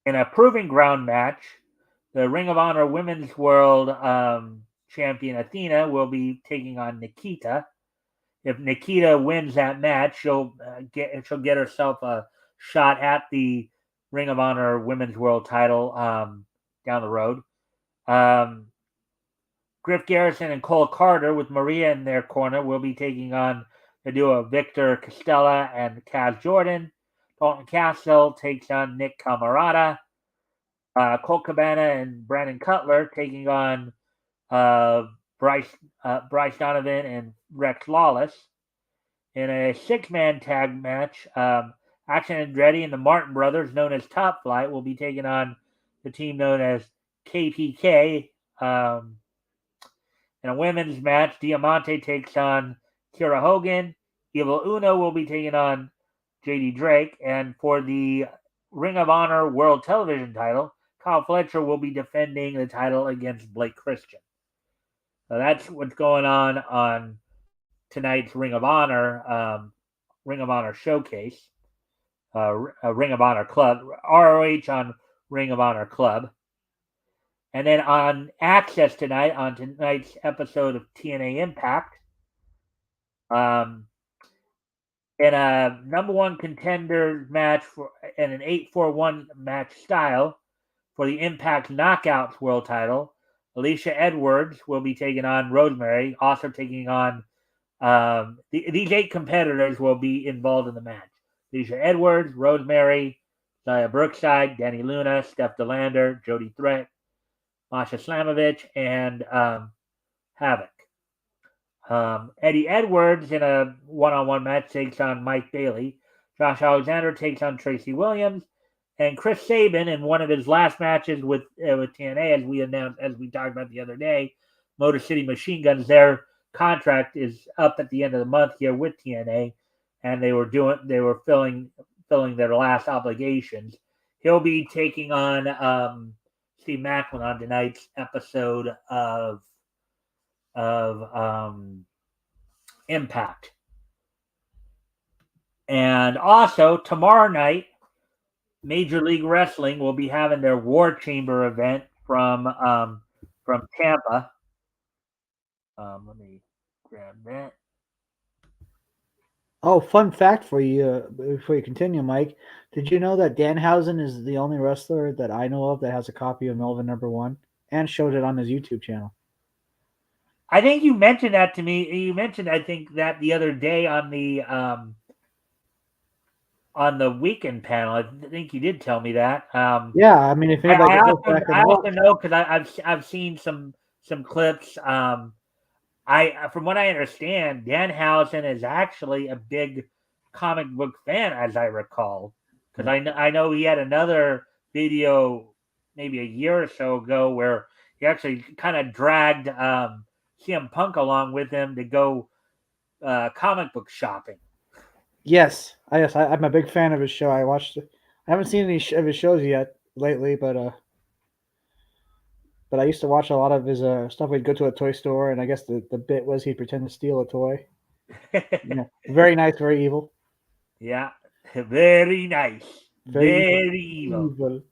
In a proving ground match, the Ring of Honor Women's World Champion Athena will be taking on Nikita. If Nikita wins that match, she'll get herself a shot at the Ring of Honor Women's World title down the road. Griff Garrison and Cole Carter, with Maria in their corner, will be taking on the duo Victor Costella and Kaz Jordan. Dalton Castle takes on Nick Camarada. Colt Cabana and Brandon Cutler taking on Bryce Donovan and Rex Lawless. In a six-man tag match, Action Andretti and the Martin brothers, known as Top Flight, will be taking on the team known as KPK. In a women's match, Diamante takes on Kira Hogan. Evil Uno will be taking on JD Drake. And for the Ring of Honor World Television title, Kyle Fletcher will be defending the title against Blake Christian. So that's what's going on tonight's Ring of Honor showcase, Ring of Honor Club, ROH on Ring of Honor Club. And then on Access tonight, on tonight's episode of TNA Impact, in a number one contender match in an 8-4-1 match style for the Impact Knockouts World title, Alicia Edwards will be taking on Rosemary, also taking on these 8 competitors will be involved in the match. Alicia Edwards, Rosemary, Zaya Brookside, Danny Luna, Steph DeLander, Jody Threat, Masha Slamovich, and Havoc. Eddie Edwards in a one-on-one match takes on Mike Bailey. Josh Alexander takes on Tracy Williams. And Chris Sabin, in one of his last matches with TNA, as we talked about the other day, Motor City Machine Guns, their contract is up at the end of the month here with TNA, and they were filling their last obligations. He'll be taking on Steve Macklin on tonight's episode of Impact. And also tomorrow night, Major League Wrestling will be having their War Chamber event from Tampa. Let me grab that. Oh, fun fact for you before you continue, Mike. Did you know that Danhausen is the only wrestler that I know of that has a copy of Melvin #1 and showed it on his YouTube channel? I think you mentioned that to me. You mentioned, I think, that the other day on the weekend panel. I think you did tell me that. Yeah, I mean, if anybody I goes back and look, also know because I've seen some clips. From what I understand, Danhausen is actually a big comic book fan, as I recall. Because I know he had another video maybe a year or so ago where he actually kind of dragged CM Punk along with him to go comic book shopping. Yes, I'm a big fan of his show. I watched. I haven't seen any of his shows yet lately, but I used to watch a lot of his stuff. We'd go to a toy store, and I guess the bit was he'd pretend to steal a toy. Yeah, very nice, very evil. Yeah, very nice, Very very evil. evil.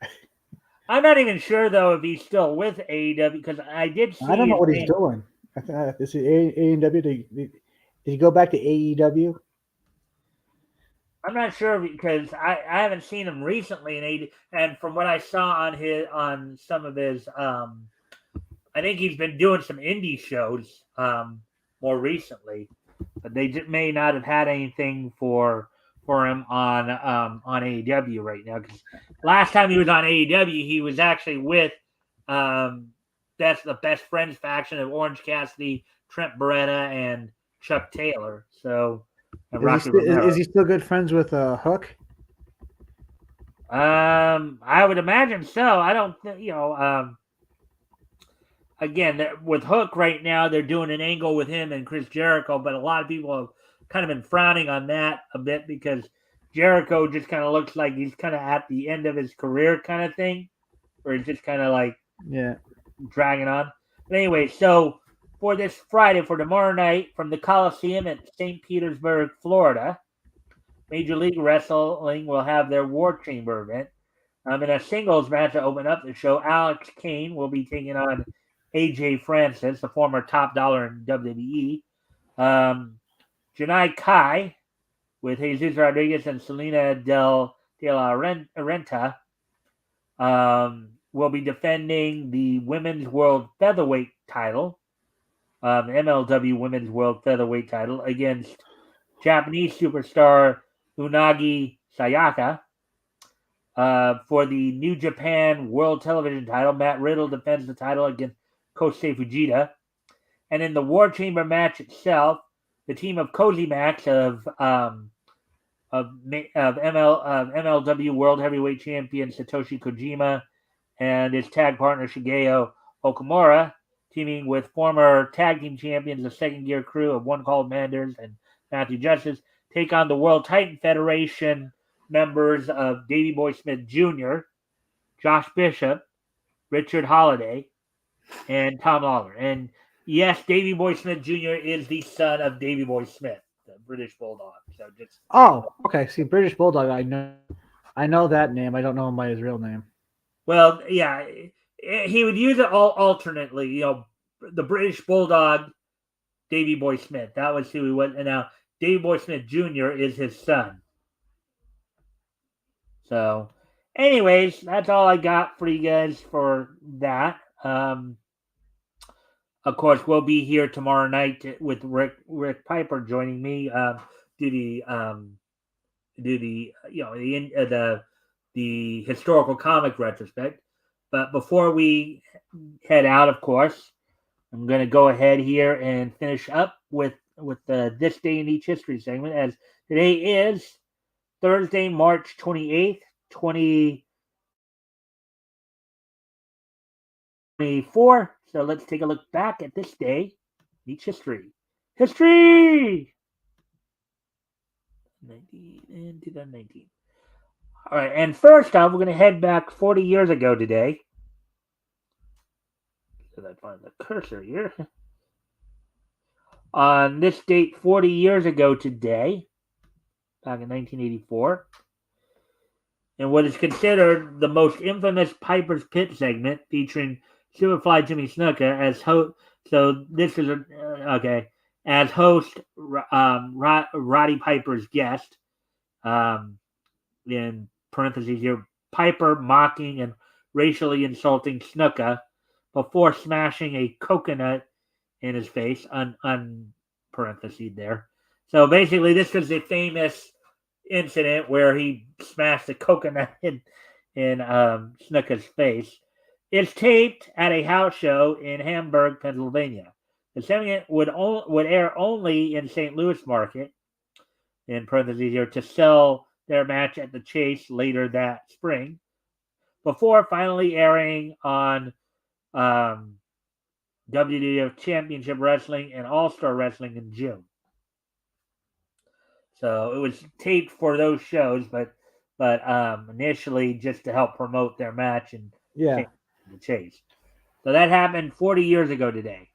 I'm not even sure though if he's still with AEW because I did I don't see know his what he's name. doing. Is it A&W? Did he go back to AEW? I'm not sure because I haven't seen him recently in AEW, and from what I saw on some of his I think he's been doing some indie shows more recently, but they may not have had anything for him on AEW right now. Because last time he was on AEW, he was actually with that's the Best Friends faction of Orange Cassidy, Trent Beretta, and Chuck Taylor. So and Rocky Romero. Is he still good friends with Hook? I would imagine so. I don't, again, with Hook right now, they're doing an angle with him and Chris Jericho, but a lot of people have kind of been frowning on that a bit because Jericho just kind of looks like he's kind of at the end of his career kind of thing, where he's just kind of like dragging on. But anyway, so for this Friday, for tomorrow night, from the Coliseum at St. Petersburg, Florida, Major League Wrestling will have their War Chamber event. In a singles match to open up the show, Alex Kane will be taking on AJ Francis, the former top dollar in WWE. Janai Kai with Jesus Rodriguez and Selena de la Renta will be defending the Women's World Featherweight title, MLW Women's World Featherweight title, against Japanese superstar Unagi Sayaka. For the New Japan World Television title, Matt Riddle defends the title against Kosei Fujita. And in the War Chamber match itself, the team of Cozy Max of MLW World Heavyweight Champion Satoshi Kojima and his tag partner Shigeo Okamura, teaming with former tag team champions the Second Gear Crew of One Called Manders and Matthew Justice, take on the World Titan Federation members of Davey Boy Smith Jr., Josh Bishop, Richard Holiday, and Tom Lawler. And yes, Davey Boy Smith Jr. is the son of Davey Boy Smith, the British Bulldog. So just okay. See, British Bulldog. I know that name. I don't know him by his real name. Well, yeah, he would use it alternately. The British Bulldog, Davey Boy Smith. That was who he was. And now Davey Boy Smith Jr. is his son. So, anyways, that's all I got for you guys for that. Of course, we'll be here tomorrow night with Rick Piper joining me. Do the historical comic retrospect. But before we head out, of course, I'm going to go ahead here and finish up with the This Day in Each History segment, as today is Thursday, March 28th, 2024. So let's take a look back at this day in each history. History! 2019. All right, and first off, we're going to head back 40 years ago today. So I find the cursor here. On this date, 40 years ago today, back in 1984, in what is considered the most infamous Piper's Pit segment, featuring Superfly Jimmy Snuka as host. So this is as host, Roddy Piper's guest. In parentheses here, Piper mocking and racially insulting Snuka before smashing a coconut in his face, parentheses there. So basically, this was a famous incident where he smashed a coconut in Snuka's face. It's taped at a house show in Hamburg, Pennsylvania. The segment would air only in St. Louis market, in parentheses here, to sell their match at the Chase later that spring, before finally airing on WWF Championship Wrestling and All-Star Wrestling in June. So it was taped for those shows, but initially just to help promote their match and Yeah, change the chase. So that happened 40 years ago today,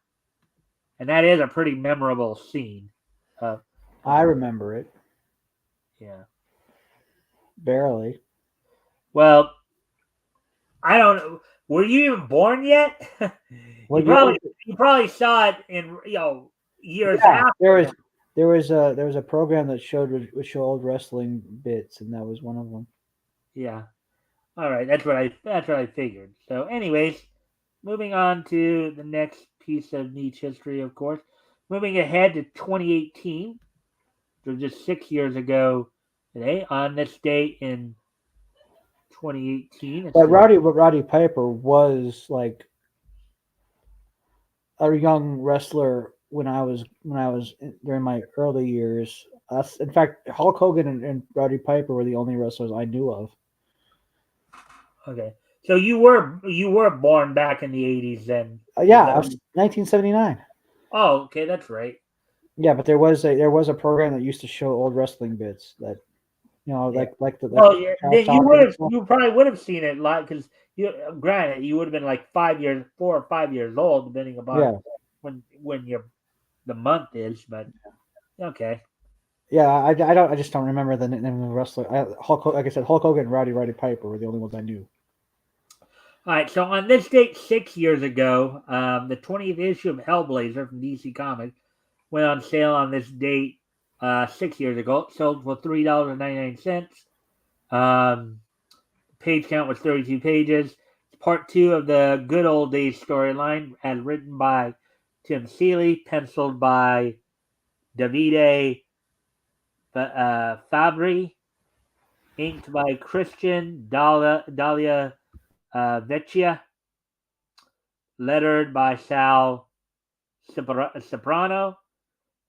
and that is a pretty memorable scene. Uh, I uh, remember it yeah. barely. Well, I don't know. Were you even born yet? you What year probably was it? you probably saw it in years Yeah, after that. there was a program that would show old wrestling bits, and that was one of them. Yeah. All right. That's what I figured. So, anyways, moving on to the next piece of niche history, of course. Moving ahead to 2018, so just 6 years ago today, on this date in 2018, it's the But Roddy Piper was like a young wrestler when I was during my early years. Us, in fact, Hulk Hogan and Roddy Piper were the only wrestlers I knew of. okay. So you were born back in the 80s then. Is Yeah, that? I was 1979. Oh, okay, that's right. Yeah, but there was a program that used to show old wrestling bits that Yeah. like Well, yeah, trash then talking and stuff. you probably would have seen it live because granted, you would have been like 5 years, 4 or 5 years old, depending upon Yeah, when your the month is. But okay. yeah. I just don't remember the name of the wrestler. Like I said, Hulk Hogan and Roddy Piper were the only ones I knew. All right. So on this date, 6 years ago, the 20th issue of Hellblazer from DC Comics went on sale on this date 6 years ago. It sold for $3.99. Um, Page count was 32 pages. It's part two of the Good Old Days storyline, as written by Tim Seeley, penciled by Davide Fabri, inked by Christian Dalia Vecchia, lettered by Sal Soprano,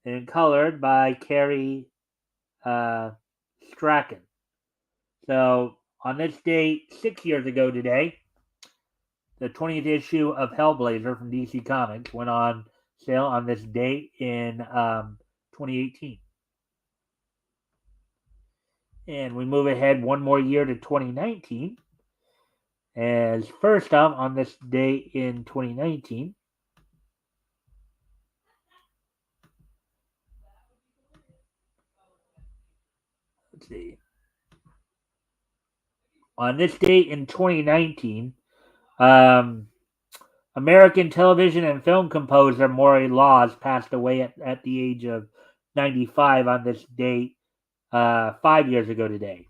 and colored by Carrie uh, Strachan. So on this date, 6 years ago today, the 20th issue of Hellblazer from DC Comics went on sale on this date in 2018. And we move ahead one more year to 2019. As first up on this date in 2019, let's see. On this date in 2019, um, American television and film composer Maury Laws passed away at the age of 95 on this date 5 years ago today.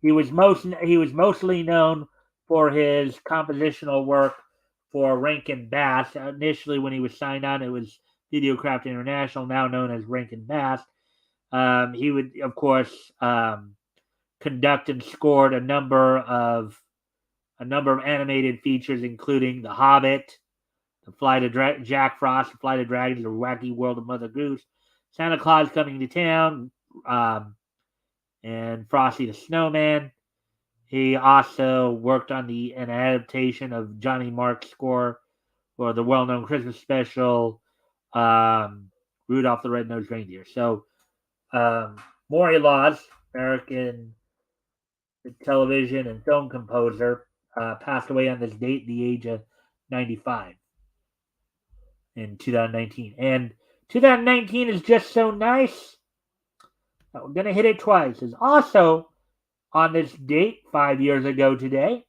He was mostly known for his compositional work for Rankin Bass. Initially, when he was signed on, it was Videocraft International, now known as Rankin Bass. He would, of course, conduct and scored a number of animated features, including The Hobbit, The Flight of Jack Frost, The Flight of Dragons, The Wacky World of Mother Goose, Santa Claus Coming to Town, and Frosty the Snowman. He also worked on an adaptation of Johnny Mark's score for the well-known Christmas special, Rudolph the Red-Nosed Reindeer. So, um, Maury Laws, American television and film composer, passed away on this date at the age of 95 in 2019. And 2019 is just so nice that we're going to hit it twice. Is also on this date 5 years ago today.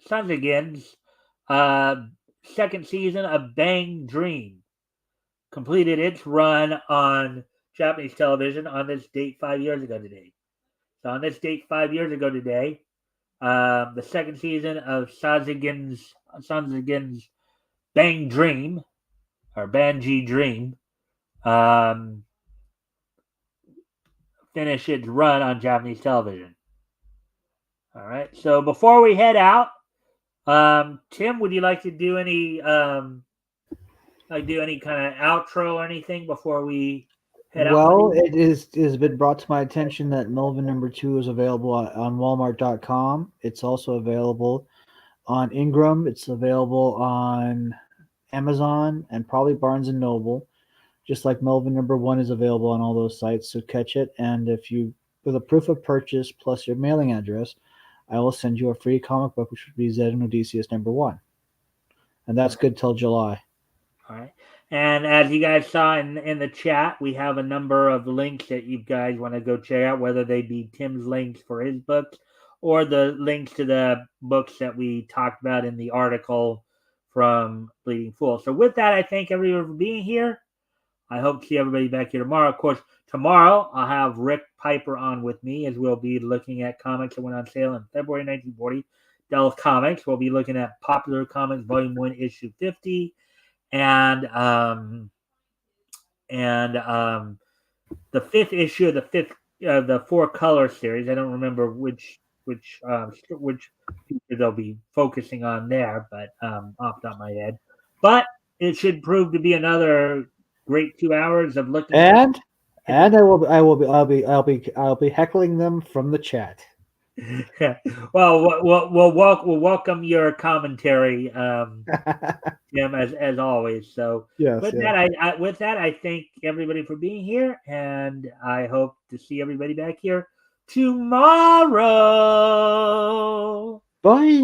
Sanzigan's uh, second season of Bang Dream completed its run on Japanese television on this date 5 years ago today. So on this date 5 years ago today, the second season of Sanzigan's Bang Dream or Banji Dream um, finished its run on Japanese television. All right. So before we head out, Tim, would you like to do any kind of outro or anything before we head out for the Well, evening? it has been brought to my attention that Melvin number 2 is available on Walmart.com. It's also available on Ingram. It's available on Amazon and probably Barnes and Noble. Just like Melvin #1 is available on all those sites, so catch it. And if you, with a proof of purchase plus your mailing address, I will send you a free comic book, which would be Zed and Odysseus #1, and that's good till July. All right. And as you guys saw in the chat, we have a number of links that you guys want to go check out, whether they be Tim's links for his books or the links to the books that we talked about in the article from Bleeding Fool. So with that, I thank everyone for being here. I hope to see everybody back here tomorrow. Of course, tomorrow I'll have Rick Piper on with me as we'll be looking at comics that went on sale in February 1940. Dell Comics. We'll be looking at Popular Comics Volume 1, Issue 50. And the fifth issue of the four color series. I don't remember which feature they'll be focusing on there, but off the top of my head. But it should prove to be another great 2 hours of looking. And I'll be heckling them from the chat. Well, we'll welcome your commentary, Jim, as always. So yes, with that, I thank everybody for being here, and I hope to see everybody back here tomorrow. Bye.